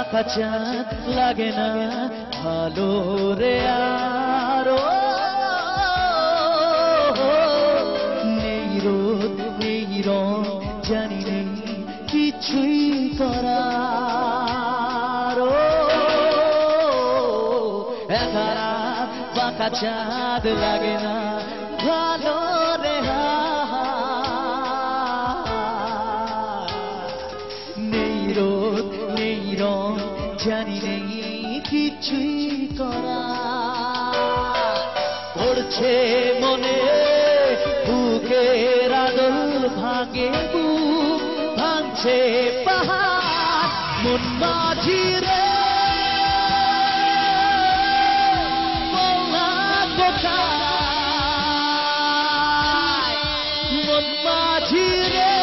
বাঁকা চাঁদ লাগে না ভালো রে আর নেই রোদ নেই রং জানি নেই কিছুই করার একা রাত বাঁকা চাঁদ লাগে না ভালো রে নেই রোদ নেই রং জানি নেই কিছুই করা পড়ছে মনে বুকের আদল ভাঙে বুক ভাঙছে পাহাড় মন মাঝি রে মন মাঝি রে